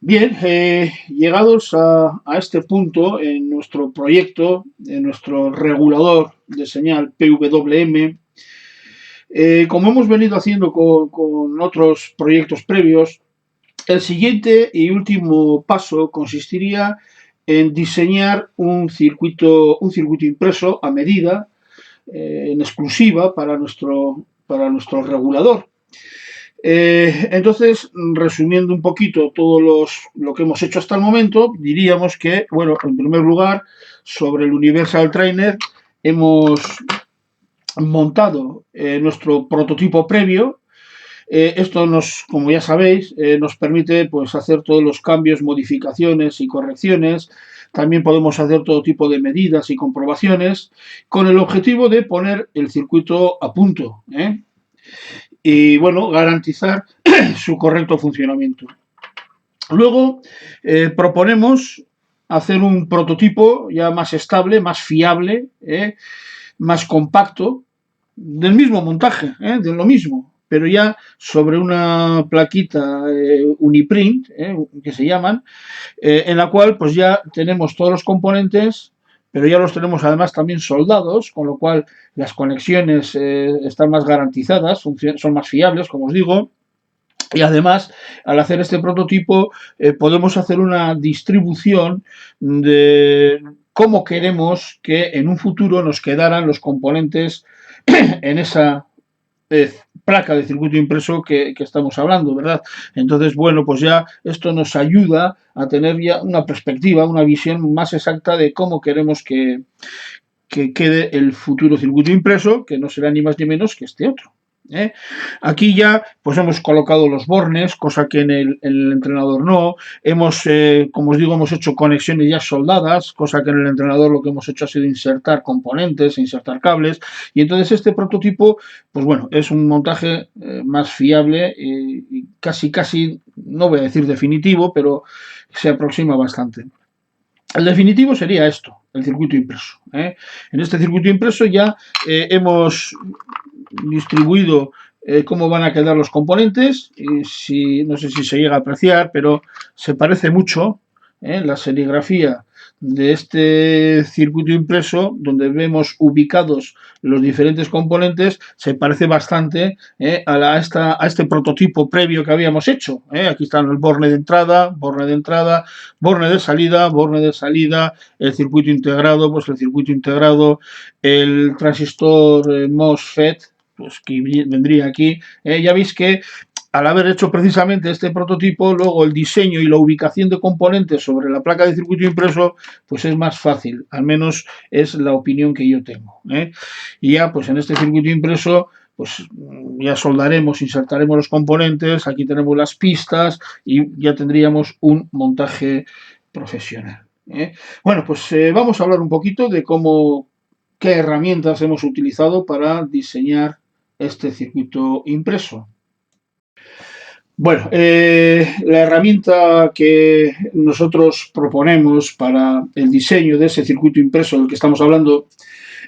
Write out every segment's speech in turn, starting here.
Bien, llegados a este punto en nuestro proyecto, en nuestro regulador de señal PWM, como hemos venido haciendo con otros proyectos previos, el siguiente y último paso consistiría en diseñar un circuito impreso a medida, en exclusiva para nuestro regulador. Entonces, resumiendo un poquito todo lo que hemos hecho hasta el momento, diríamos que, bueno, en primer lugar, sobre el Universal Trainer hemos montado nuestro prototipo previo. Esto como ya sabéis, nos permite pues, hacer todos los cambios, modificaciones y correcciones. También podemos hacer todo tipo de medidas y comprobaciones con el objetivo de poner el circuito a punto, ¿eh? Y bueno, garantizar su correcto funcionamiento. Luego proponemos hacer un prototipo ya más estable, más fiable, más compacto, del mismo montaje, de lo mismo, pero ya sobre una plaquita Uniprint, que se llaman, en la cual pues ya tenemos todos los componentes, pero ya los tenemos además también soldados, con lo cual las conexiones están más garantizadas, son más fiables, como os digo. Y además, al hacer este prototipo, podemos hacer una distribución de cómo queremos que en un futuro nos quedaran los componentes en esa placa de circuito impreso que estamos hablando, ¿verdad? Entonces, bueno, pues ya esto nos ayuda a tener ya una perspectiva, una visión más exacta de cómo queremos que quede el futuro circuito impreso, que no será ni más ni menos que este otro. Aquí ya pues hemos colocado los bornes, cosa que en el entrenador no. Como os digo, hemos hecho conexiones ya soldadas, cosa que en el entrenador lo que hemos hecho ha sido insertar componentes, insertar cables. Y entonces este prototipo, pues bueno, es un montaje más fiable y casi, no voy a decir definitivo, pero se aproxima bastante. El definitivo sería esto, el circuito impreso. En este circuito impreso ya hemos distribuido cómo van a quedar los componentes. No sé si se llega a apreciar, pero se parece mucho la serigrafía de este circuito impreso, donde vemos ubicados los diferentes componentes, se parece bastante a este prototipo previo que habíamos hecho. Aquí están el borne de entrada, borne de salida, el circuito integrado, el transistor MOSFET, pues que vendría aquí. Ya veis que al haber hecho precisamente este prototipo, luego el diseño y la ubicación de componentes sobre la placa de circuito impreso, pues es más fácil, al menos es la opinión que yo tengo. Y ya pues en este circuito impreso, pues ya soldaremos, insertaremos los componentes, aquí tenemos las pistas y ya tendríamos un montaje profesional. Bueno, pues vamos a hablar un poquito de qué herramientas hemos utilizado para diseñar este circuito impreso. Bueno, la herramienta que nosotros proponemos para el diseño de ese circuito impreso del que estamos hablando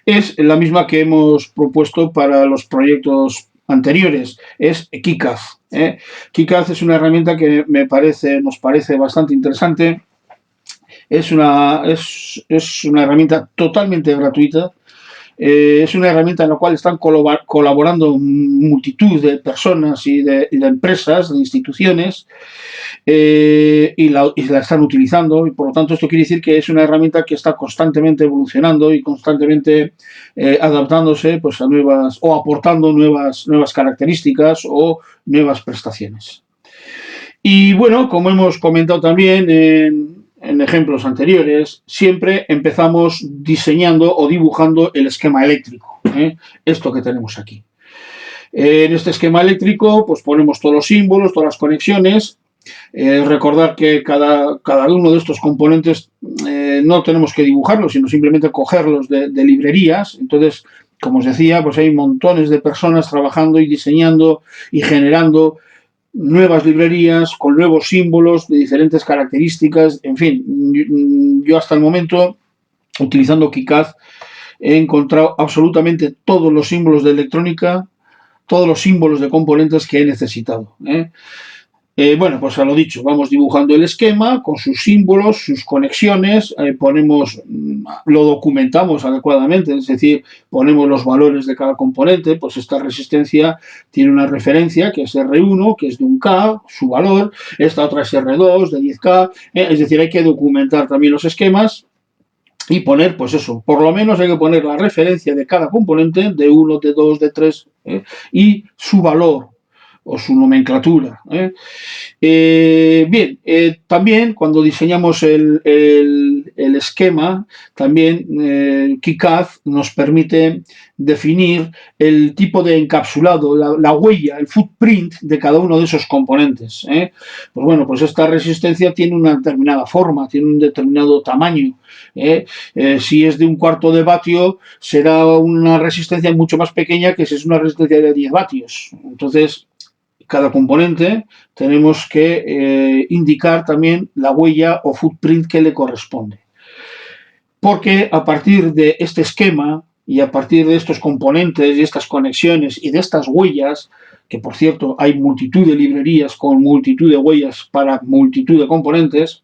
es la misma que hemos propuesto para los proyectos anteriores, es KiCad. KiCad es una herramienta que nos parece bastante interesante. Es una herramienta totalmente gratuita. Es una herramienta en la cual están colaborando multitud de personas y de empresas, de instituciones, y la están utilizando, y por lo tanto esto quiere decir que es una herramienta que está constantemente evolucionando y constantemente adaptándose pues, a nuevas, o aportando nuevas características o nuevas prestaciones. Y bueno, como hemos comentado también en ejemplos anteriores, siempre empezamos diseñando o dibujando el esquema eléctrico, esto que tenemos aquí. En este esquema eléctrico pues ponemos todos los símbolos, todas las conexiones. Recordar que cada uno de estos componentes no tenemos que dibujarlos, sino simplemente cogerlos de librerías. Entonces, como os decía, pues hay montones de personas trabajando y diseñando y generando nuevas librerías con nuevos símbolos de diferentes características. En fin, yo hasta el momento, utilizando KiCad, he encontrado absolutamente todos los símbolos de electrónica, todos los símbolos de componentes que he necesitado. Bueno, pues a lo dicho, vamos dibujando el esquema con sus símbolos, sus conexiones, lo documentamos adecuadamente, es decir, ponemos los valores de cada componente, pues esta resistencia tiene una referencia que es R1, que es de 1K, su valor, esta otra es R2, de 10K, es decir, hay que documentar también los esquemas y poner, pues eso, por lo menos hay que poner la referencia de cada componente, de 1, de 2, de 3, y su valor o su nomenclatura. Bien, también cuando diseñamos el esquema, también KiCad nos permite definir el tipo de encapsulado, la huella, el footprint de cada uno de esos componentes. Pues bueno, pues esta resistencia tiene una determinada forma, tiene un determinado tamaño. Si es de 1/4 de vatio, será una resistencia mucho más pequeña que si es una resistencia de 10 vatios. Entonces, cada componente tenemos que indicar también la huella o footprint que le corresponde. Porque a partir de este esquema y a partir de estos componentes y estas conexiones y de estas huellas, que por cierto hay multitud de librerías con multitud de huellas para multitud de componentes,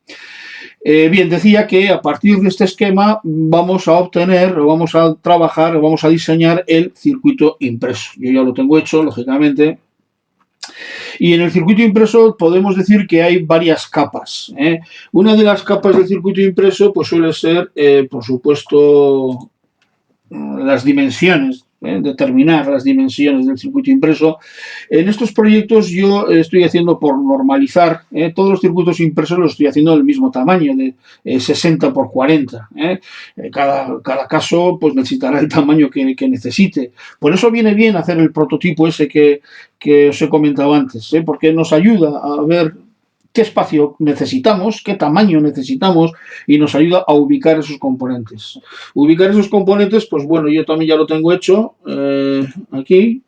bien, decía que a partir de este esquema vamos a obtener, o vamos a trabajar, o vamos a diseñar el circuito impreso. Yo ya lo tengo hecho, lógicamente. Y en el circuito impreso podemos decir que hay varias capas. Una de las capas del circuito impreso pues suele ser, por supuesto, las dimensiones, determinar las dimensiones del circuito impreso. En estos proyectos yo estoy haciendo por normalizar, todos los circuitos impresos los estoy haciendo del mismo tamaño, de 60 por 40. Cada caso pues necesitará el tamaño que necesite. Por eso viene bien hacer el prototipo ese que os he comentado antes, porque nos ayuda a ver qué espacio necesitamos, qué tamaño necesitamos y nos ayuda a ubicar esos componentes. Ubicar esos componentes, pues bueno, yo también ya lo tengo hecho aquí.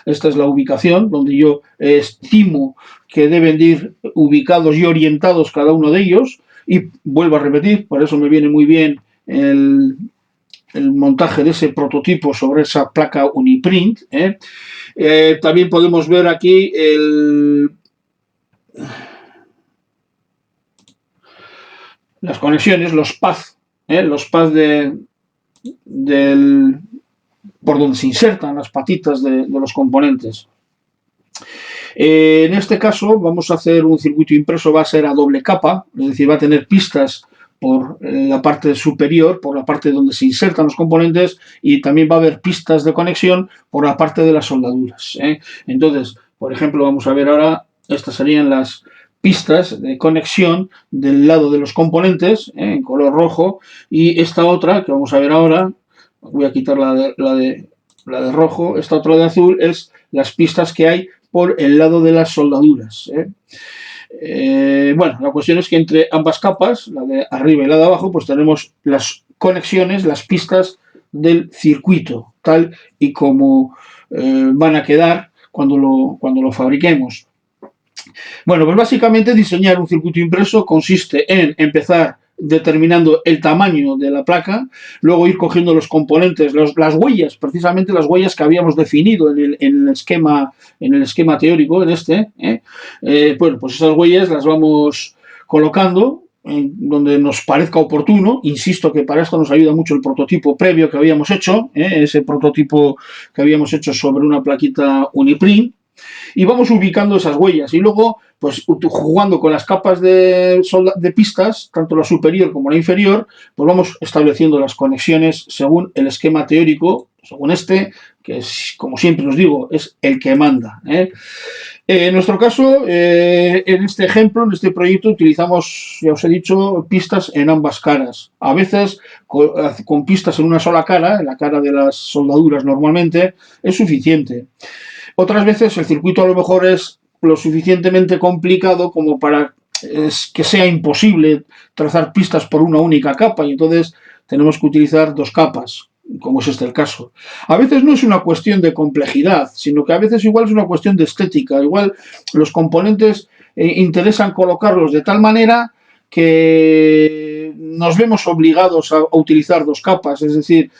Esta es la ubicación donde yo estimo que deben de ir ubicados y orientados cada uno de ellos. Y vuelvo a repetir, por eso me viene muy bien el montaje de ese prototipo sobre esa placa Uniprint. También podemos ver aquí las conexiones, los paths por donde se insertan las patitas de los componentes. En este caso vamos a hacer un circuito impreso, va a ser a doble capa, es decir, va a tener pistas por la parte superior, por la parte donde se insertan los componentes, y también va a haber pistas de conexión por la parte de las soldaduras. Entonces, por ejemplo, vamos a ver ahora, estas serían las pistas de conexión del lado de los componentes, en color rojo, y esta otra, que vamos a ver ahora, voy a quitar la de rojo, esta otra de azul, es las pistas que hay por el lado de las soldaduras. Bueno, la cuestión es que entre ambas capas, la de arriba y la de abajo, pues tenemos las conexiones, las pistas del circuito, tal y como van a quedar cuando lo fabriquemos. Bueno, pues básicamente diseñar un circuito impreso consiste en empezar determinando el tamaño de la placa, luego ir cogiendo los componentes, las huellas, precisamente las huellas que habíamos definido en el esquema teórico, en este. Bueno, pues esas huellas las vamos colocando en donde nos parezca oportuno. Insisto que para esto nos ayuda mucho el prototipo previo que habíamos hecho, ese prototipo que habíamos hecho sobre una plaquita Uniprint. Y vamos ubicando esas huellas y luego, pues jugando con las capas de pistas, tanto la superior como la inferior, pues vamos estableciendo las conexiones según el esquema teórico, según este, que es, como siempre os digo, es el que manda. En nuestro caso, en este ejemplo, en este proyecto, utilizamos, ya os he dicho, pistas en ambas caras. A veces, con pistas en una sola cara, en la cara de las soldaduras normalmente, es suficiente. Otras veces el circuito a lo mejor es lo suficientemente complicado como para que sea imposible trazar pistas por una única capa y entonces tenemos que utilizar dos capas. como es este el caso. A veces no es una cuestión de complejidad, sino que a veces igual es una cuestión de estética. Igual los componentes interesan colocarlos de tal manera que nos vemos obligados a utilizar dos capas. Es decir,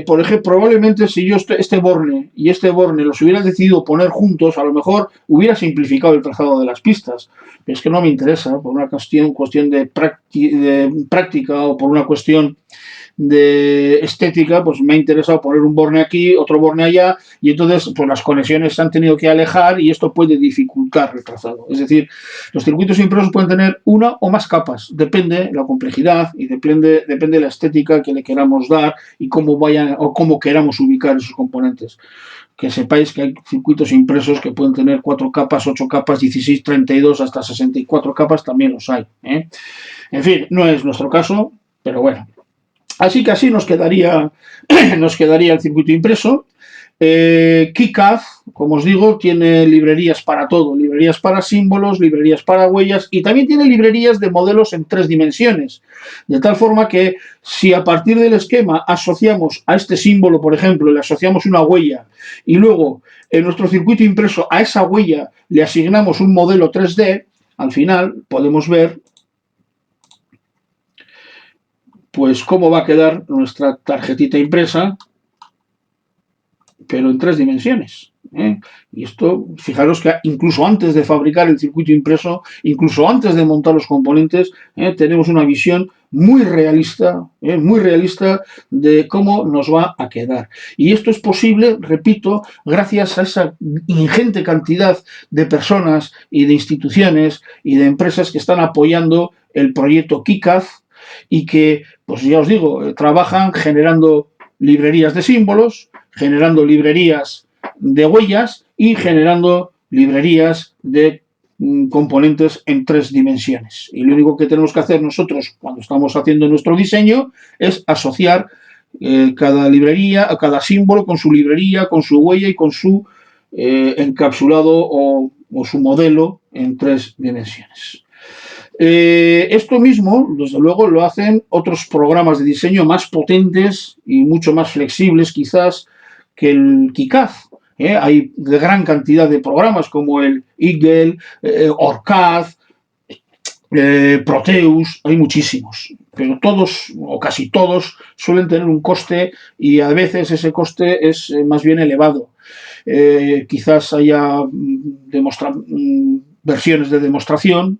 por ejemplo, probablemente si yo este borne y este borne los hubiera decidido poner juntos, a lo mejor hubiera simplificado el trazado de las pistas. Pero es que no me interesa, por una cuestión de práctica o por una cuestión de estética, pues me ha interesado poner un borne aquí, otro borne allá, y entonces pues las conexiones se han tenido que alejar y esto puede dificultar el trazado. Es decir, los circuitos impresos pueden tener una o más capas, depende la complejidad y depende la estética que le queramos dar y cómo vayan o cómo queramos ubicar esos componentes. Que sepáis que hay circuitos impresos que pueden tener 4 capas, 8 capas, 16, 32, hasta 64 capas, también los hay. En fin, no es nuestro caso, pero bueno. Así que así nos quedaría el circuito impreso. KiCad, como os digo, tiene librerías para todo, librerías para símbolos, librerías para huellas y también tiene librerías de modelos en 3 dimensiones, de tal forma que si a partir del esquema asociamos a este símbolo, por ejemplo, le asociamos una huella y luego en nuestro circuito impreso a esa huella le asignamos un modelo 3D, al final podemos ver pues cómo va a quedar nuestra tarjetita impresa, pero en 3 dimensiones. Y esto, fijaros que incluso antes de fabricar el circuito impreso, incluso antes de montar los componentes, tenemos una visión muy realista de cómo nos va a quedar. Y esto es posible, repito, gracias a esa ingente cantidad de personas y de instituciones y de empresas que están apoyando el proyecto KiCad y que, pues ya os digo, trabajan generando librerías de símbolos, generando librerías de huellas y generando librerías de componentes en 3 dimensiones. Y lo único que tenemos que hacer nosotros cuando estamos haciendo nuestro diseño es asociar cada librería, cada símbolo con su librería, con su huella y con su encapsulado o su modelo en 3 dimensiones. Esto mismo, desde luego, lo hacen otros programas de diseño más potentes y mucho más flexibles, quizás, que el KiCad. Hay gran cantidad de programas como el Eagle, OrCAD, Proteus, hay muchísimos, pero todos o casi todos suelen tener un coste y a veces ese coste es más bien elevado. Quizás haya versiones de demostración.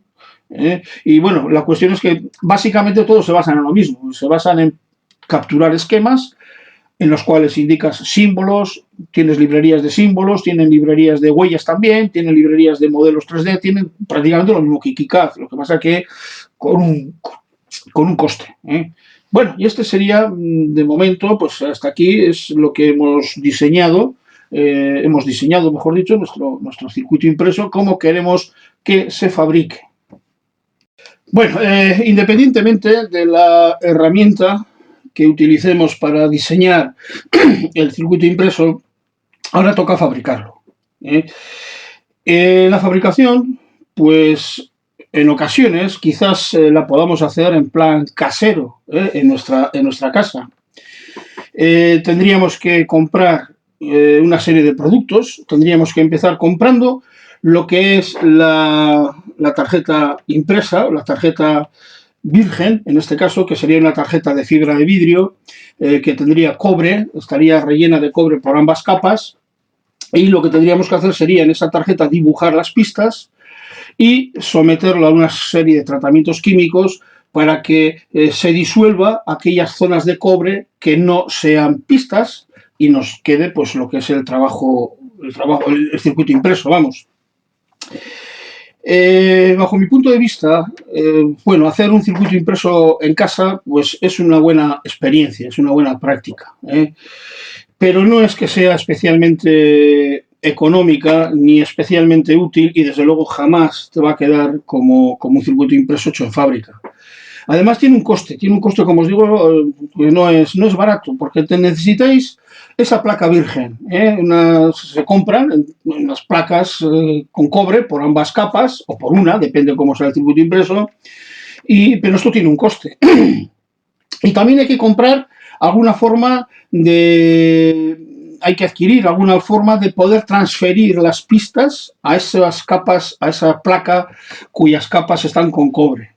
Y bueno, la cuestión es que básicamente todos se basan en lo mismo, se basan en capturar esquemas en los cuales indicas símbolos, tienes librerías de símbolos, tienen librerías de huellas también, tienen librerías de modelos 3D, tienen prácticamente lo mismo que KiCad, lo que pasa que con un coste. Bueno, y este sería, de momento, pues hasta aquí es lo que hemos diseñado, mejor dicho, nuestro circuito impreso, cómo queremos que se fabrique. Bueno, independientemente de la herramienta que utilicemos para diseñar el circuito impreso, ahora toca fabricarlo. La fabricación, pues en ocasiones quizás la podamos hacer en plan casero, en nuestra casa. Tendríamos que comprar una serie de productos, tendríamos que empezar comprando lo que es la tarjeta impresa, la tarjeta virgen, en este caso, que sería una tarjeta de fibra de vidrio, que tendría cobre, estaría rellena de cobre por ambas capas, y lo que tendríamos que hacer sería en esa tarjeta dibujar las pistas y someterlo a una serie de tratamientos químicos para que se disuelva aquellas zonas de cobre que no sean pistas y nos quede pues lo que es el circuito impreso, vamos. Bajo mi punto de vista, bueno, hacer un circuito impreso en casa pues es una buena experiencia, es una buena práctica, pero no es que sea especialmente económica ni especialmente útil y desde luego jamás te va a quedar como un circuito impreso hecho en fábrica. Además tiene un coste, como os digo, que no es barato, porque necesitáis esa placa virgen. Se compran unas placas con cobre por ambas capas, o por una, depende cómo sea el circuito impreso, pero esto tiene un coste. Y también hay que comprar alguna forma hay que adquirir alguna forma de poder transferir las pistas a esas capas, a esa placa cuyas capas están con cobre.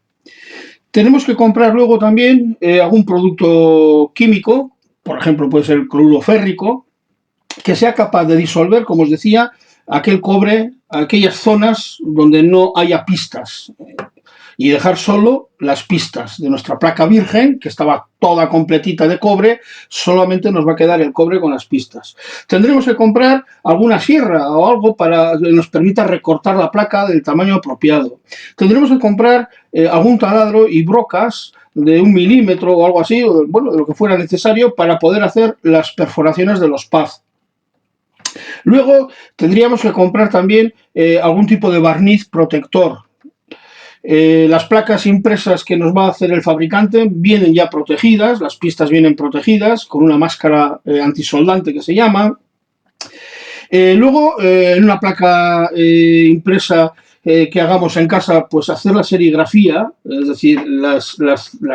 Tenemos que comprar luego también algún producto químico, por ejemplo, puede ser el cloruro férrico, que sea capaz de disolver, como os decía, aquel cobre, aquellas zonas donde no haya pistas, y dejar solo las pistas de nuestra placa virgen, que estaba toda completita de cobre, solamente nos va a quedar el cobre con las pistas. Tendremos que comprar alguna sierra o algo para que nos permita recortar la placa del tamaño apropiado. Tendremos que comprar algún taladro y brocas de 1 milímetro o algo así, o bueno, de lo que fuera necesario para poder hacer las perforaciones de los pads. Luego tendríamos que comprar también algún tipo de barniz protector. Las placas impresas que nos va a hacer el fabricante vienen ya protegidas, las pistas vienen protegidas con una máscara antisoldante que se llama. Luego, en una placa impresa que hagamos en casa, pues hacer la serigrafía, es decir, las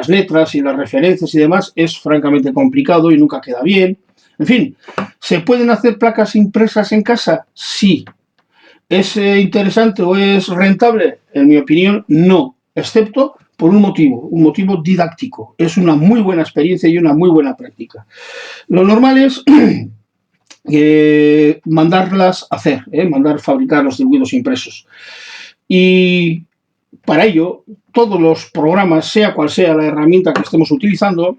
letras y las referencias y demás, es francamente complicado y nunca queda bien. En fin, ¿se pueden hacer placas impresas en casa? Sí. ¿Es interesante o es rentable? En mi opinión, no, excepto por un motivo didáctico. Es una muy buena experiencia y una muy buena práctica. Lo normal es mandarlas a hacer, mandar fabricar los circuitos impresos. Y para ello, todos los programas, sea cual sea la herramienta que estemos utilizando,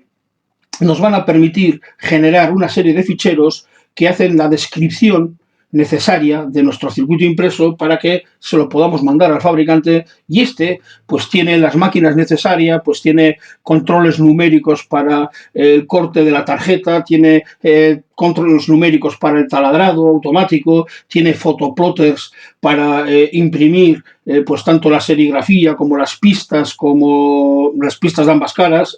nos van a permitir generar una serie de ficheros que hacen la descripción necesaria de nuestro circuito impreso para que se lo podamos mandar al fabricante, y este pues tiene las máquinas necesarias, pues tiene controles numéricos para el corte de la tarjeta, tiene controles numéricos para el taladrado automático, tiene photoplotters para imprimir pues tanto la serigrafía como las pistas de ambas caras,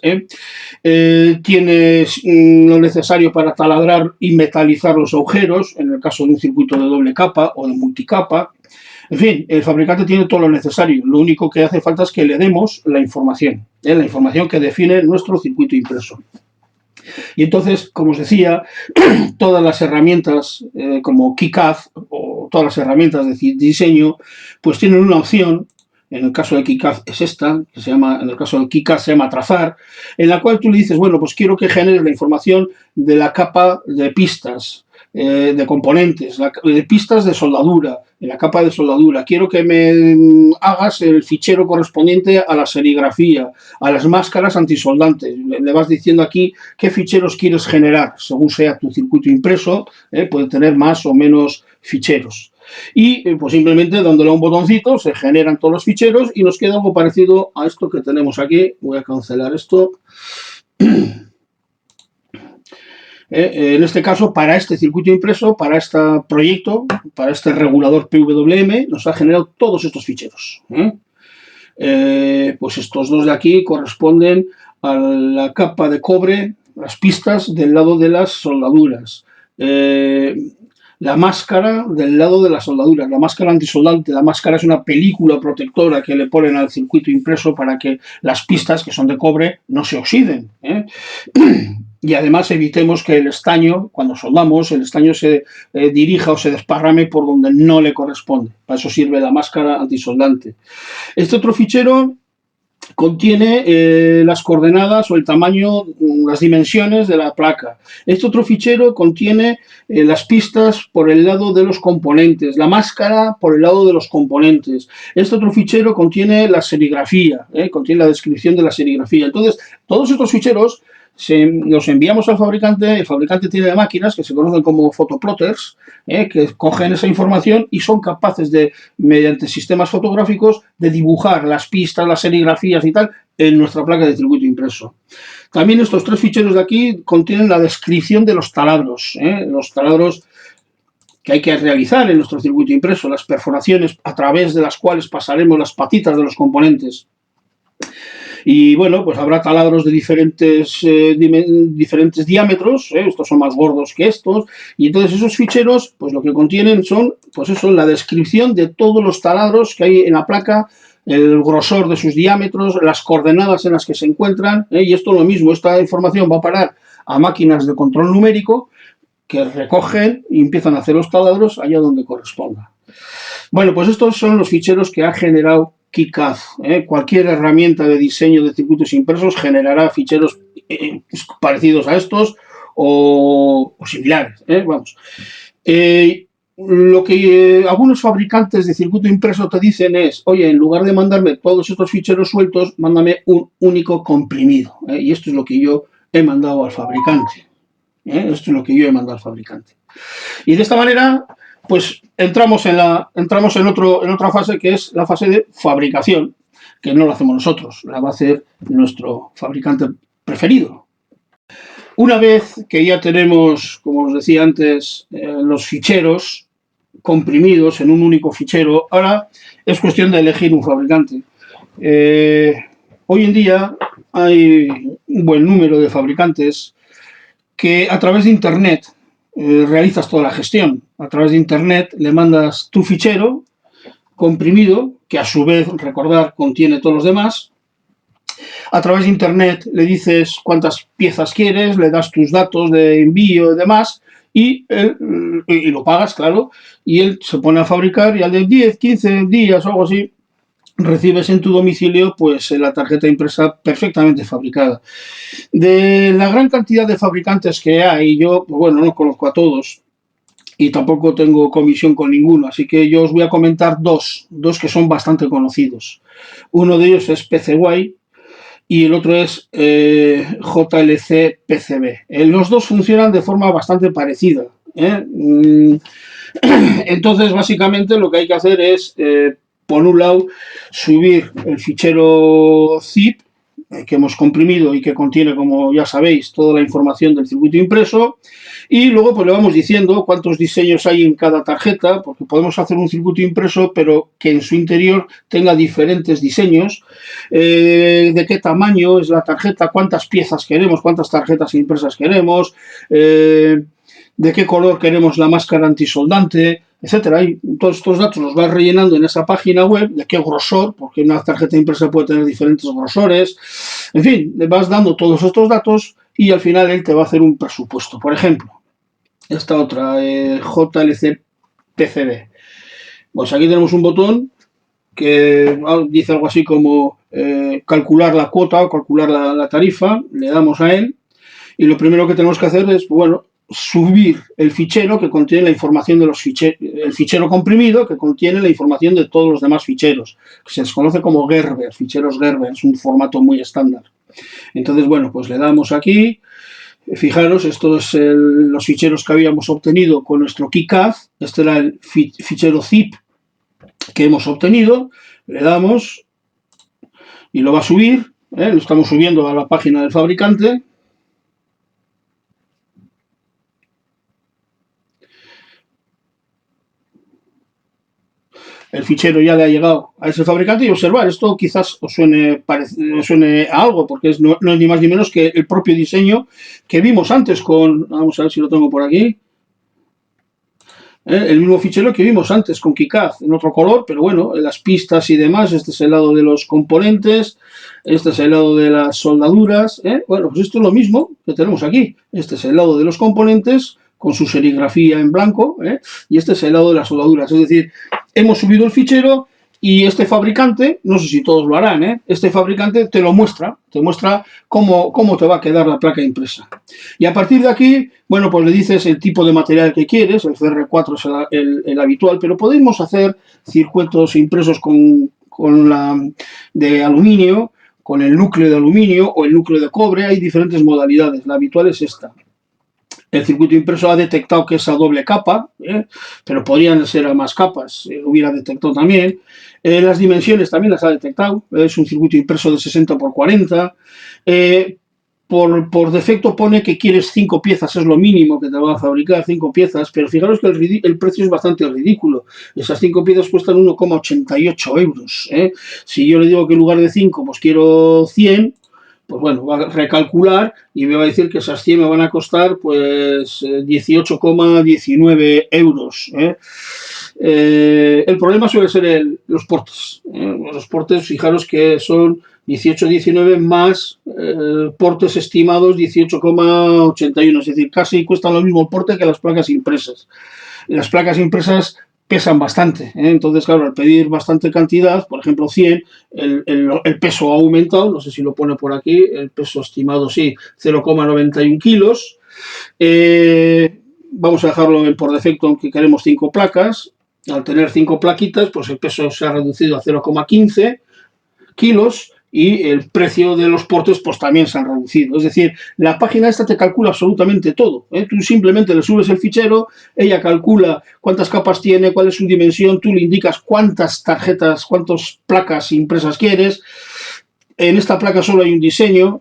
tiene lo necesario para taladrar y metalizar los agujeros, en el caso de un circuito de doble capa o de multicapa. En fin, el fabricante tiene todo lo necesario, lo único que hace falta es que le demos la información que define nuestro circuito impreso. Y entonces, como os decía, todas las herramientas como KiCad o todas las herramientas de diseño, pues tienen una opción. En el caso de KiCad es esta, en el caso de KiCad se llama trazar, en la cual tú le dices, bueno, pues quiero que generes la información de la capa de pistas, de componentes, de pistas de soldadura, en la capa de soldadura. Quiero que me hagas el fichero correspondiente a la serigrafía, a las máscaras antisoldantes. Le vas diciendo aquí qué ficheros quieres generar, según sea tu circuito impreso, puede tener más o menos ficheros. Y pues simplemente dándole a un botoncito se generan todos los ficheros y nos queda algo parecido a esto que tenemos aquí. Voy a cancelar esto. En este caso, para este circuito impreso, para este proyecto, para este regulador PWM, nos ha generado todos estos ficheros. Pues estos dos de aquí corresponden a la capa de cobre, las pistas del lado de las soldaduras. La máscara del lado de las soldaduras, la máscara antisoldante. La máscara es una película protectora que le ponen al circuito impreso para que las pistas, que son de cobre, no se oxiden. Y además evitemos que el estaño, cuando soldamos, el estaño se dirija o se desparrame por donde no le corresponde. Para eso sirve la máscara antisoldante. Este otro fichero contiene las coordenadas o el tamaño, las dimensiones de la placa. Este otro fichero contiene las pistas por el lado de los componentes, la máscara por el lado de los componentes. Este otro fichero contiene la serigrafía, contiene la descripción de la serigrafía. Entonces, todos estos ficheros los enviamos al fabricante. El fabricante tiene máquinas que se conocen como photoplotters, que cogen esa información y son capaces de, mediante sistemas fotográficos, de dibujar las pistas, las serigrafías y tal en nuestra placa de circuito impreso. También estos tres ficheros de aquí contienen la descripción de los taladros que hay que realizar en nuestro circuito impreso, las perforaciones a través de las cuales pasaremos las patitas de los componentes. Y bueno, pues habrá taladros de diferentes diámetros, estos son más gordos que estos, y entonces esos ficheros, pues lo que contienen son, pues eso, la descripción de todos los taladros que hay en la placa, el grosor de sus diámetros, las coordenadas en las que se encuentran, y esto lo mismo, esta información va a parar a máquinas de control numérico que recogen y empiezan a hacer los taladros allá donde corresponda. Bueno, pues estos son los ficheros que ha generado KiCad. Cualquier herramienta de diseño de circuitos impresos generará ficheros parecidos a estos o similares. Vamos. Lo que algunos fabricantes de circuito impreso te dicen es, oye, en lugar de mandarme todos estos ficheros sueltos, mándame un único comprimido. Y esto es lo que yo he mandado al fabricante. Esto es lo que yo he mandado al fabricante. Y de esta manera, pues entramos en otra fase, que es la fase de fabricación, que no la hacemos nosotros, la va a hacer nuestro fabricante preferido. Una vez que ya tenemos, como os decía antes, los ficheros comprimidos en un único fichero, ahora es cuestión de elegir un fabricante. Hoy en día hay un buen número de fabricantes que a través de Internet realizas toda la gestión. A través de Internet le mandas tu fichero comprimido, que a su vez, recordar, contiene todos los demás. A través de Internet le dices cuántas piezas quieres, le das tus datos de envío y demás, y lo pagas, claro, y él se pone a fabricar y al de 10, 15 días o algo así, recibes en tu domicilio pues la tarjeta impresa perfectamente fabricada. De la gran cantidad de fabricantes que hay, yo, pues bueno, no conozco a todos y tampoco tengo comisión con ninguno, así que yo os voy a comentar dos que son bastante conocidos. Uno de ellos es PCY y el otro es JLC PCB. Los dos funcionan de forma bastante parecida. Entonces, básicamente, lo que hay que hacer es, por un lado, subir el fichero zip que hemos comprimido y que contiene, como ya sabéis, toda la información del circuito impreso, y luego pues le vamos diciendo cuántos diseños hay en cada tarjeta, porque podemos hacer un circuito impreso, pero que en su interior tenga diferentes diseños, de qué tamaño es la tarjeta, cuántas piezas queremos, cuántas tarjetas impresas queremos, de qué color queremos la máscara antisoldante, etcétera. Y todos estos datos los vas rellenando en esa página web, de qué grosor, porque una tarjeta impresa puede tener diferentes grosores. En fin, le vas dando todos estos datos y al final él te va a hacer un presupuesto. Por ejemplo, esta otra, JLC PCB. Pues aquí tenemos un botón que dice algo así como calcular la cuota o calcular la tarifa. Le damos a él y lo primero que tenemos que hacer es, bueno, subir el fichero que contiene la información de los ficheros, el fichero comprimido que contiene la información de todos los demás ficheros, que se les conoce como Gerber, ficheros Gerber, es un formato muy estándar. Entonces, bueno, pues le damos aquí, fijaros, estos son los ficheros que habíamos obtenido con nuestro KiCad, este era el fichero zip que hemos obtenido, le damos y lo va a subir, lo estamos subiendo a la página del fabricante. El fichero ya le ha llegado a ese fabricante y observar, esto quizás os suene a algo, porque no es ni más ni menos que el propio diseño que vimos antes con, vamos a ver si lo tengo por aquí, el mismo fichero que vimos antes con KiCad, en otro color, pero bueno, las pistas y demás, este es el lado de los componentes, este es el lado de las soldaduras, bueno, pues esto es lo mismo que tenemos aquí, este es el lado de los componentes, con su serigrafía en blanco, y este es el lado de las soldaduras, es decir, hemos subido el fichero y este fabricante, no sé si todos lo harán, este fabricante te lo muestra, te muestra cómo te va a quedar la placa impresa. Y a partir de aquí, bueno, pues le dices el tipo de material que quieres, el CR4 es el habitual, pero podemos hacer circuitos impresos de aluminio, con el núcleo de aluminio o el núcleo de cobre, hay diferentes modalidades, la habitual es esta. El circuito impreso ha detectado que es a doble capa, pero podrían ser a más capas, hubiera detectado también. Las dimensiones también las ha detectado, es un circuito impreso de 60 por 40. Por defecto pone que quieres 5 piezas, es lo mínimo que te va a fabricar, 5 piezas, pero fijaros que el precio es bastante ridículo. Esas 5 piezas cuestan 1,88 euros. Si yo le digo que en lugar de 5, pues quiero 100, pues bueno, va a recalcular y me va a decir que esas 100 me van a costar pues 18,19 euros. El problema suele ser los portes. Los portes, fijaros que son 18,19 más portes estimados 18,81, es decir, casi cuestan lo mismo el porte que las placas impresas. Las placas impresas pesan bastante, entonces, claro, al pedir bastante cantidad, por ejemplo 100, el peso ha aumentado, no sé si lo pone por aquí, el peso estimado sí, 0,91 kilos. Vamos a dejarlo por defecto, aunque queremos 5 placas. Al tener 5 plaquitas, pues el peso se ha reducido a 0,15 kilos y el precio de los portes pues también se han reducido. Es decir, la página esta te calcula absolutamente todo. Tú simplemente le subes el fichero, ella calcula cuántas capas tiene, cuál es su dimensión, tú le indicas cuántas tarjetas, cuántas placas impresas quieres. En esta placa solo hay un diseño,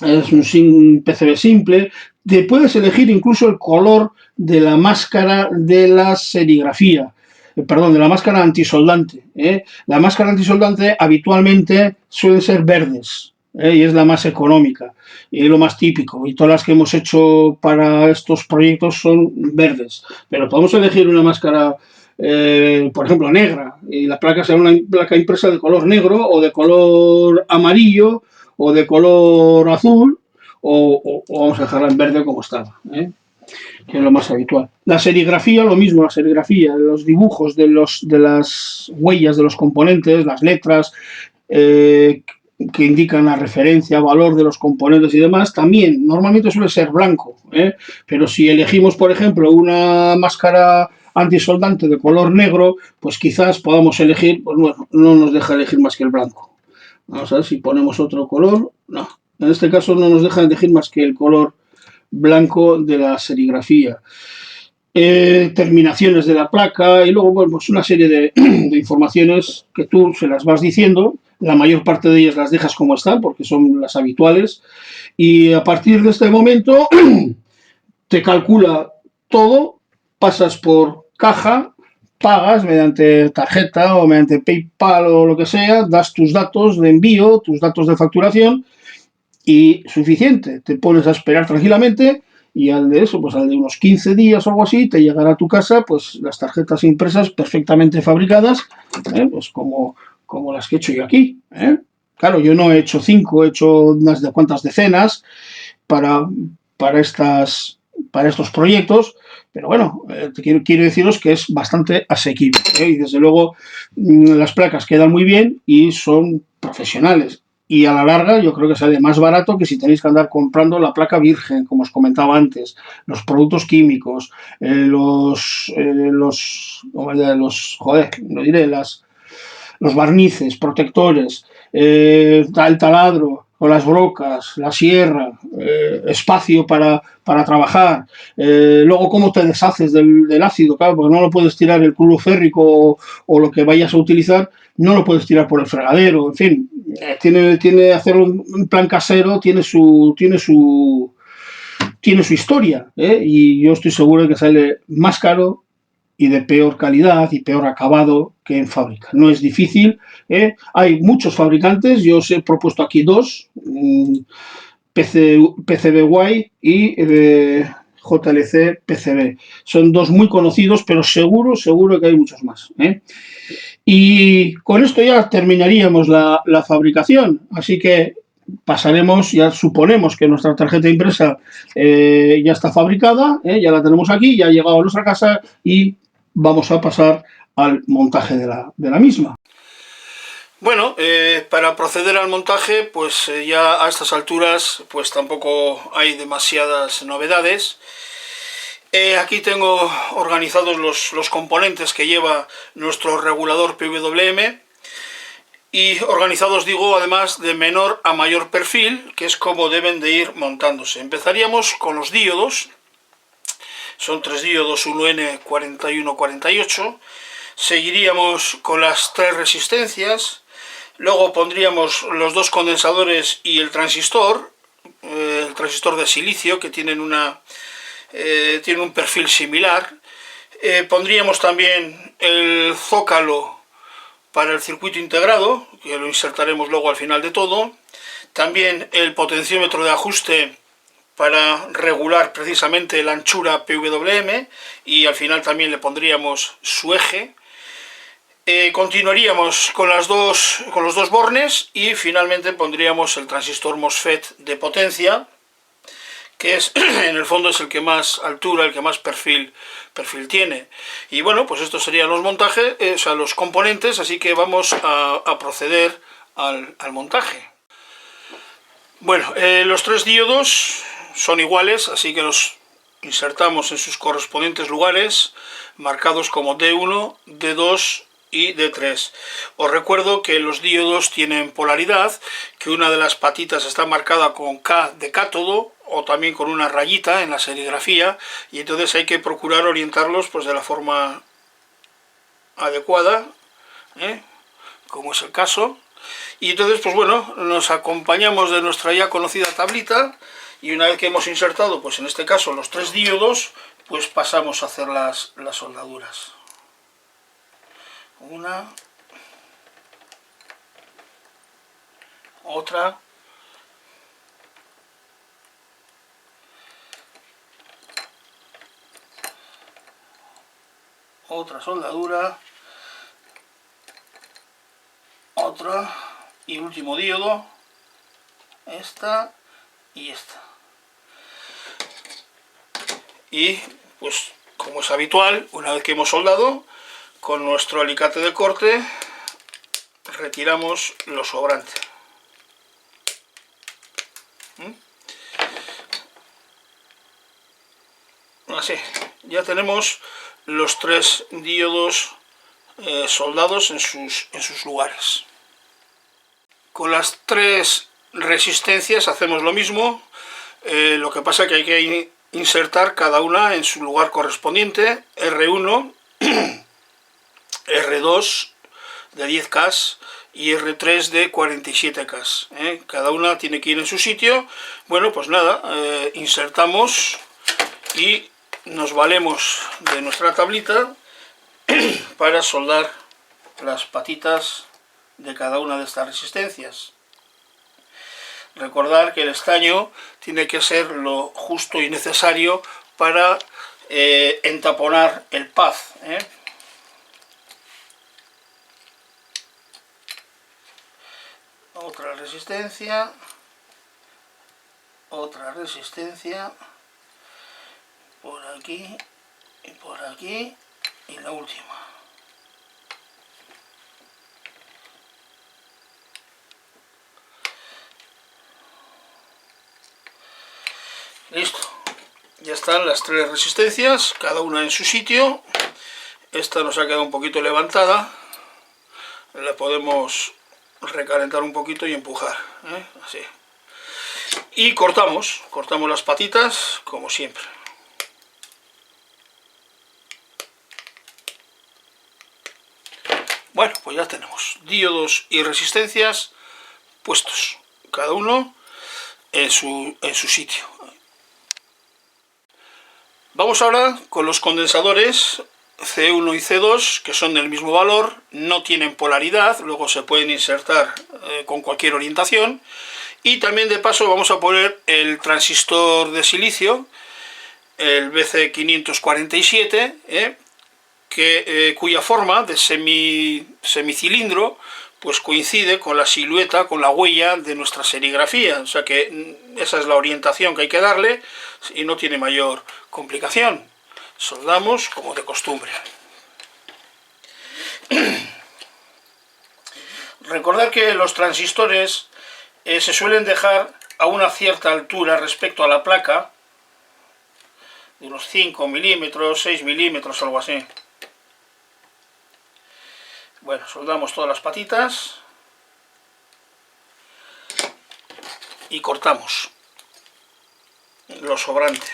es un PCB simple. Te puedes elegir incluso el color de la máscara de la serigrafía. Perdón, de la máscara antisoldante. La máscara antisoldante habitualmente suelen ser verdes, y es la más económica y lo más típico. Y todas las que hemos hecho para estos proyectos son verdes. Pero podemos elegir una máscara, por ejemplo, negra, y la placa será una placa impresa de color negro o de color amarillo o de color azul, o vamos a dejarla en verde como estaba, que es lo más habitual. La serigrafía, lo mismo, la serigrafía, los dibujos de las huellas de los componentes, las letras, que indican la referencia, valor de los componentes y demás, también normalmente suele ser blanco, pero si elegimos, por ejemplo, una máscara antisoldante de color negro, pues quizás podamos elegir, pues bueno, no nos deja elegir más que el blanco. Vamos a ver si ponemos otro color. No, en este caso no nos deja elegir más que el color blanco de la serigrafía. Terminaciones de la placa y luego, bueno, pues una serie de informaciones que tú se las vas diciendo. La mayor parte de ellas las dejas como están porque son las habituales. Y a partir de este momento te calcula todo, pasas por caja, pagas mediante tarjeta o mediante PayPal o lo que sea, das tus datos de envío, tus datos de facturación y suficiente. Te pones a esperar tranquilamente y al de eso, pues al de unos 15 días o algo así, te llegará a tu casa pues las tarjetas impresas perfectamente fabricadas, pues como las que he hecho yo aquí. Claro, yo no he hecho 5, he hecho unas de cuantas decenas para, para, estas, para estos proyectos, pero bueno, quiero deciros que es bastante asequible, y desde luego las placas quedan muy bien y son profesionales. Y a la larga yo creo que sale más barato que si tenéis que andar comprando la placa virgen, como os comentaba antes, los productos químicos, joder, lo diré, los barnices, protectores, el taladro, o las brocas, la sierra, espacio para trabajar, luego cómo te deshaces del ácido, claro, porque no lo puedes tirar el cloro férrico o lo que vayas a utilizar, no lo puedes tirar por el fregadero, en fin, tiene hacerlo un plan casero, tiene su historia, y yo estoy seguro de que sale más caro y de peor calidad y peor acabado que en fábrica. No es difícil, hay muchos fabricantes, yo os he propuesto aquí dos, PCBWay y JLC PCB. Son dos muy conocidos, pero seguro que hay muchos más. Y con esto ya terminaríamos la fabricación, así que pasaremos, ya suponemos que nuestra tarjeta impresa ya está fabricada, ya la tenemos aquí, ya ha llegado a nuestra casa y vamos a pasar al montaje de la misma. Bueno, para proceder al montaje, pues ya a estas alturas pues tampoco hay demasiadas novedades. Aquí tengo organizados los componentes que lleva nuestro regulador PWM y organizados, digo, además de menor a mayor perfil, que es como deben de ir montándose. Empezaríamos con los diodos. Son 3 diodos 1N4148. Seguiríamos con las 3 resistencias. Luego pondríamos los 2 condensadores y el transistor de silicio, que tienen tiene un perfil similar. Pondríamos también el zócalo para el circuito integrado, que lo insertaremos luego al final de todo. También el potenciómetro de ajuste para regular precisamente la anchura PWM, y al final también le pondríamos su eje. Continuaríamos con los dos bornes y finalmente pondríamos el transistor MOSFET de potencia, que es, en el fondo, es el que más altura, el que más perfil tiene. Y bueno, pues estos serían los montajes, o sea, los componentes, así que vamos a proceder al montaje. Bueno, los tres diodos son iguales, así que los insertamos en sus correspondientes lugares, marcados como D1, D2 y D3. Os recuerdo que los diodos tienen polaridad, que una de las patitas está marcada con K de cátodo o también con una rayita en la serigrafía, y entonces hay que procurar orientarlos pues de la forma adecuada, como es el caso. Y entonces, pues bueno, nos acompañamos de nuestra ya conocida tablita, y una vez que hemos insertado, pues en este caso, los tres diodos, pues pasamos a hacer las soldaduras. Una, otra, otra soldadura, otra, y el último diodo, esta y esta. Y pues, como es habitual, una vez que hemos soldado, con nuestro alicate de corte retiramos lo sobrante. Así, ya tenemos los tres diodos soldados en sus lugares. Con las tres resistencias hacemos lo mismo, lo que pasa es que hay que insertar cada una en su lugar correspondiente. R1, R2 de 10K y R3 de 47K. Cada una tiene que ir en su sitio. Bueno, pues nada, insertamos y nos valemos de nuestra tablita para soldar las patitas de cada una de estas resistencias. Recordar que el estaño tiene que ser lo justo y necesario para entaponar el paz. Otra resistencia, por aquí y la última. Listo, ya están las tres resistencias, cada una en su sitio. Esta nos ha quedado un poquito levantada, la podemos recalentar un poquito y empujar, así. Y cortamos las patitas como siempre. Bueno, pues ya tenemos diodos y resistencias puestos, cada uno en su sitio. Vamos ahora con los condensadores C1 y C2, que son del mismo valor, no tienen polaridad, luego se pueden insertar con cualquier orientación. Y también, de paso, vamos a poner el transistor de silicio, el BC547, cuya forma de semicilindro pues coincide con la silueta, con la huella de nuestra serigrafía. O sea que esa es la orientación que hay que darle y no tiene mayor complicación. Soldamos como de costumbre. Recordar que los transistores se suelen dejar a una cierta altura respecto a la placa, de unos 5 milímetros, 6 milímetros, algo así. Bueno, soldamos todas las patitas y cortamos lo sobrante.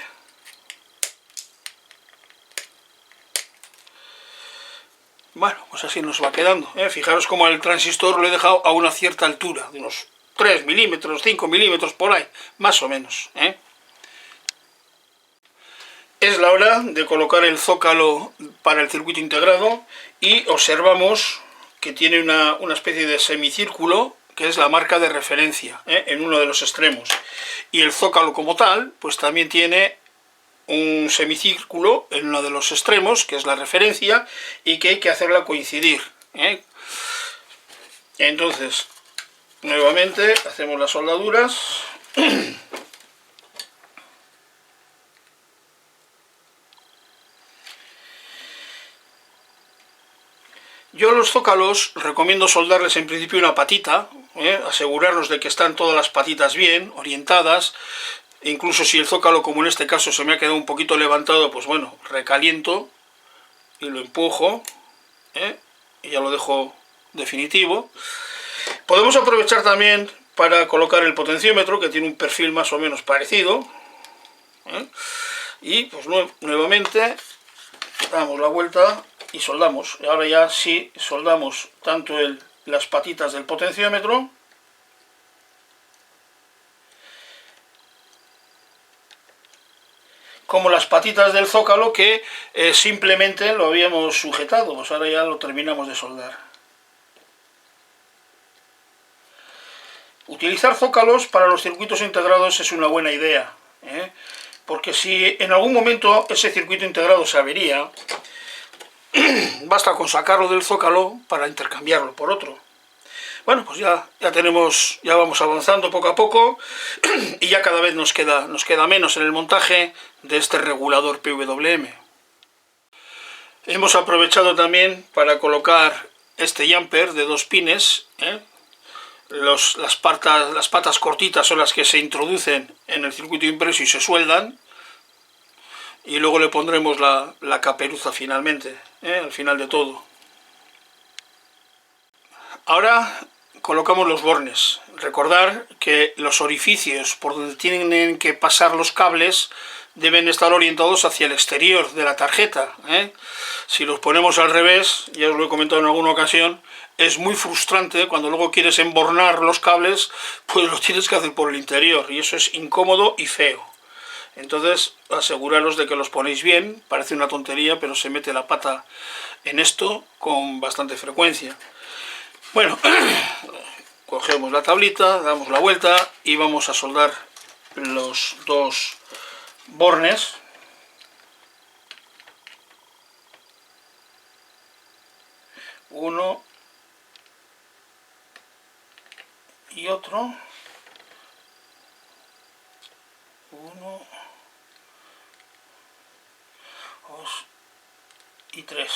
Bueno, pues así nos va quedando. Fijaros como el transistor lo he dejado a una cierta altura, de unos 3 milímetros, 5 milímetros por ahí, más o menos. Es la hora de colocar el zócalo para el circuito integrado y observamos que tiene una especie de semicírculo, que es la marca de referencia, en uno de los extremos. Y el zócalo como tal, pues también tiene un semicírculo en uno de los extremos, que es la referencia, y que hay que hacerla coincidir. Entonces, nuevamente hacemos las soldaduras. Yo los zócalos recomiendo soldarles en principio una patita, asegurarnos de que están todas las patitas bien, orientadas. Incluso si el zócalo, como en este caso, se me ha quedado un poquito levantado, pues bueno, recaliento y lo empujo, y ya lo dejo definitivo. Podemos aprovechar también para colocar el potenciómetro, que tiene un perfil más o menos parecido, y pues nuevamente damos la vuelta y soldamos. Y ahora ya sí soldamos tanto las patitas del potenciómetro como las patitas del zócalo, que simplemente lo habíamos sujetado. Pues ahora ya lo terminamos de soldar. Utilizar zócalos para los circuitos integrados es una buena idea, porque si en algún momento ese circuito integrado se avería, basta con sacarlo del zócalo para intercambiarlo por otro. Bueno, pues ya vamos avanzando poco a poco y ya cada vez nos queda menos en el montaje de este regulador PWM. Hemos aprovechado también para colocar este jumper de 2 pines. Las patas cortitas son las que se introducen en el circuito impreso y se sueldan. Y luego le pondremos la caperuza finalmente, al final de todo. Ahora colocamos los bornes. Recordar que los orificios por donde tienen que pasar los cables deben estar orientados hacia el exterior de la tarjeta. Si los ponemos al revés, ya os lo he comentado en alguna ocasión, es muy frustrante cuando luego quieres embornar los cables, pues los tienes que hacer por el interior y eso es incómodo y feo. Entonces aseguraros de que los ponéis bien. Parece una tontería, pero se mete la pata en esto con bastante frecuencia. Bueno, cogemos la tablita, damos la vuelta y vamos a soldar los 2 bornes. Uno y otro. 1, 2 y 3.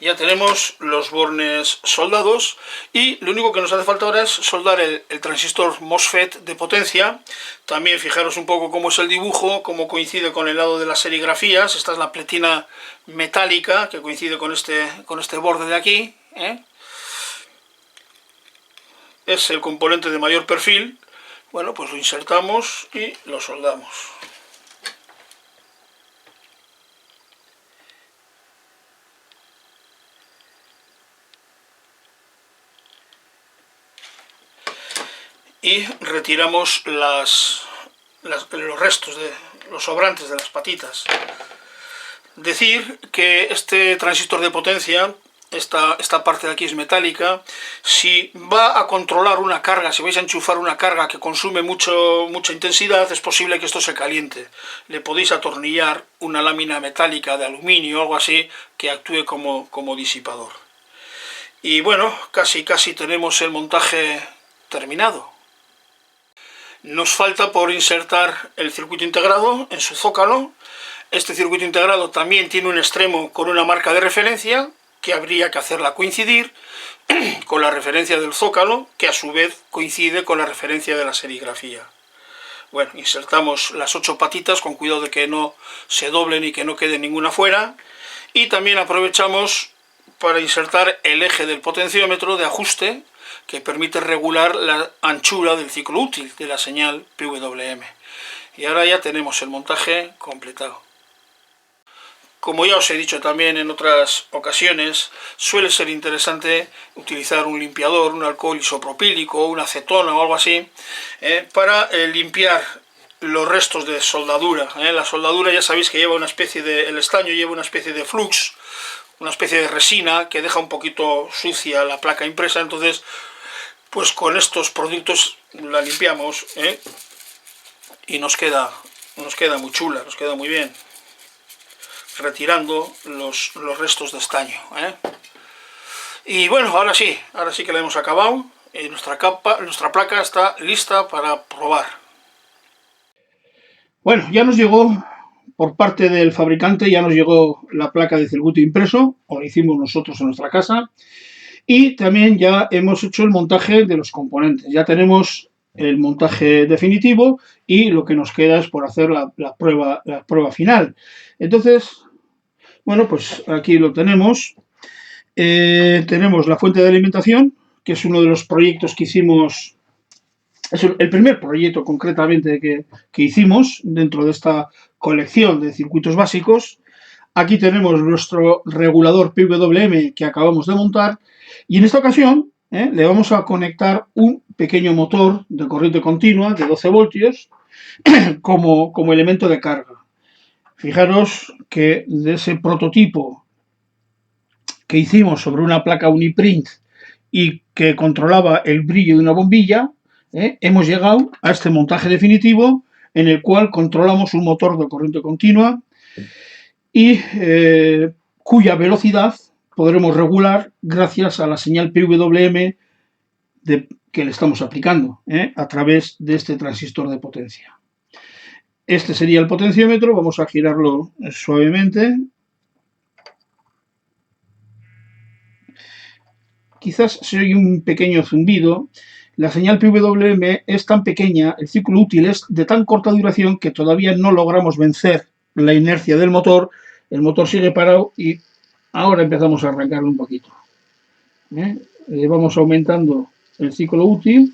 Ya tenemos los bornes soldados y lo único que nos hace falta ahora es soldar el transistor MOSFET de potencia. También fijaros un poco cómo es el dibujo, cómo coincide con el lado de las serigrafías. Esta es la pletina metálica que coincide con este borde de aquí. Es el componente de mayor perfil. Bueno, pues lo insertamos y lo soldamos. Y retiramos los restos, los sobrantes de las patitas. Decir que este transistor de potencia, esta parte de aquí es metálica. Si va a controlar una carga, si vais a enchufar una carga que consume mucha intensidad, es posible que esto se caliente. Le podéis atornillar una lámina metálica de aluminio o algo así que actúe como disipador. Y bueno, casi tenemos el montaje terminado. Nos falta por insertar el circuito integrado en su zócalo. Este circuito integrado también tiene un extremo con una marca de referencia, que habría que hacerla coincidir con la referencia del zócalo, que a su vez coincide con la referencia de la serigrafía. Bueno, insertamos las 8 patitas, con cuidado de que no se doblen y que no quede ninguna fuera. Y también aprovechamos para insertar el eje del potenciómetro de ajuste, que permite regular la anchura del ciclo útil de la señal PWM. Y ahora ya tenemos el montaje completado. Como ya os he dicho también en otras ocasiones, suele ser interesante utilizar un limpiador, un alcohol isopropílico, una acetona o algo así, para limpiar los restos de soldadura. La soldadura ya sabéis que lleva el estaño lleva una especie de flux, una especie de resina que deja un poquito sucia la placa impresa. Entonces, pues con estos productos la limpiamos, y nos queda muy chula, nos queda muy bien, retirando los restos de estaño. Y bueno, ahora sí que la hemos acabado. Nuestra placa está lista para probar. Bueno, ya nos llegó por parte del fabricante, ya nos llegó la placa de circuito impreso, o lo hicimos nosotros en nuestra casa, y también ya hemos hecho el montaje de los componentes. Ya tenemos el montaje definitivo y lo que nos queda es por hacer la prueba final. Entonces, bueno, pues aquí lo tenemos. Tenemos la fuente de alimentación, que es uno de los proyectos que hicimos, es el primer proyecto concretamente que hicimos dentro de esta colección de circuitos básicos. Aquí tenemos nuestro regulador PWM que acabamos de montar y en esta ocasión le vamos a conectar un pequeño motor de corriente continua de 12 voltios como elemento de carga. Fijaros que de ese prototipo que hicimos sobre una placa Uniprint y que controlaba el brillo de una bombilla, hemos llegado a este montaje definitivo en el cual controlamos un motor de corriente continua y cuya velocidad podremos regular gracias a la señal PWM que le estamos aplicando a través de este transistor de potencia. Este sería el potenciómetro, vamos a girarlo suavemente. Quizás se oye un pequeño zumbido. La señal PWM es tan pequeña, el ciclo útil es de tan corta duración que todavía no logramos vencer la inercia del motor. El motor sigue parado y ahora empezamos a arrancarlo un poquito. Vamos aumentando el ciclo útil,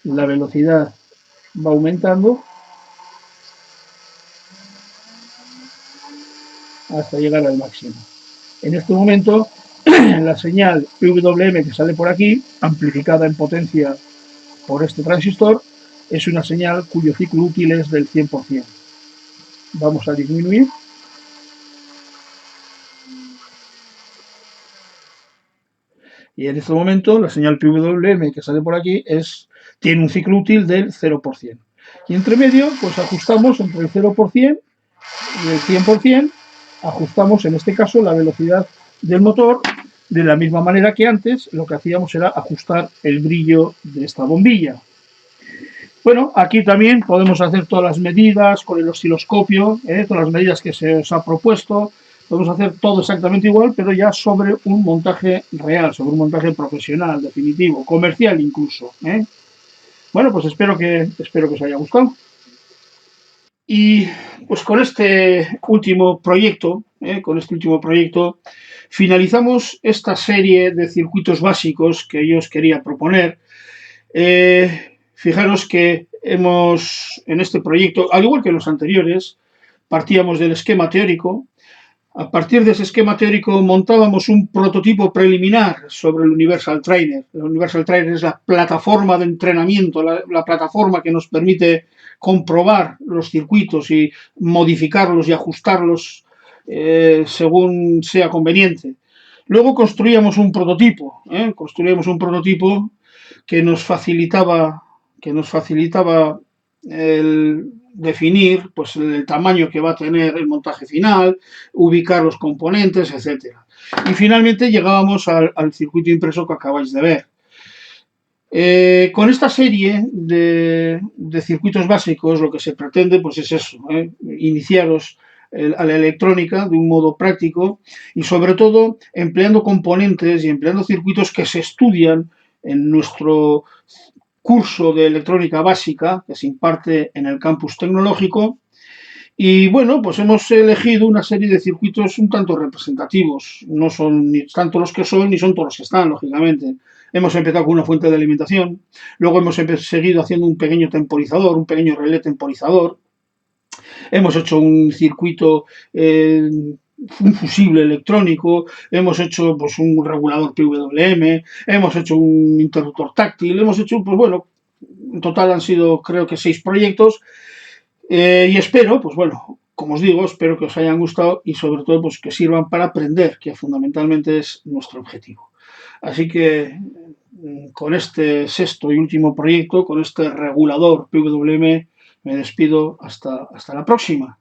la velocidad va aumentando hasta llegar al máximo. En este momento, la señal PWM que sale por aquí, amplificada en potencia por este transistor, es una señal cuyo ciclo útil es del 100%. Vamos a disminuir. Y en este momento la señal PWM que sale por aquí tiene un ciclo útil del 0%. Y entre medio, pues ajustamos entre el 0% y el 100%, ajustamos en este caso la velocidad del motor. De la misma manera que antes, lo que hacíamos era ajustar el brillo de esta bombilla. Bueno, aquí también podemos hacer todas las medidas con el osciloscopio, todas las medidas que se os ha propuesto. Podemos hacer todo exactamente igual, pero ya sobre un montaje real, sobre un montaje profesional, definitivo, comercial incluso. Bueno, pues espero que os haya gustado. Y pues con este último proyecto, finalizamos esta serie de circuitos básicos que yo os quería proponer. Fijaros que en este proyecto, al igual que en los anteriores, partíamos del esquema teórico. A partir de ese esquema teórico montábamos un prototipo preliminar sobre el Universal Trainer. El Universal Trainer es la plataforma de entrenamiento, la plataforma que nos permite comprobar los circuitos y modificarlos y ajustarlos según sea conveniente. Luego construíamos un prototipo que nos facilitaba el definir pues, el tamaño que va a tener el montaje final, ubicar los componentes, etc. Y finalmente llegábamos al circuito impreso que acabáis de ver. Con esta serie de circuitos básicos lo que se pretende pues, es eso, iniciaros a la electrónica de un modo práctico y sobre todo empleando componentes y empleando circuitos que se estudian en nuestro curso de electrónica básica que se imparte en el campus tecnológico. Y bueno, pues hemos elegido una serie de circuitos un tanto representativos. No son ni tanto los que son ni son todos los que están, lógicamente. Hemos empezado con una fuente de alimentación, luego hemos seguido haciendo un pequeño temporizador, un pequeño relé temporizador. Hemos hecho un circuito, un fusible electrónico, hemos hecho pues, un regulador PWM, hemos hecho un interruptor táctil, hemos hecho, pues bueno, en total han sido creo que 6 proyectos y espero, pues bueno, como os digo, espero que os hayan gustado y sobre todo pues que sirvan para aprender, que fundamentalmente es nuestro objetivo. Así que con este sexto y último proyecto, con este regulador PWM, me despido hasta la próxima.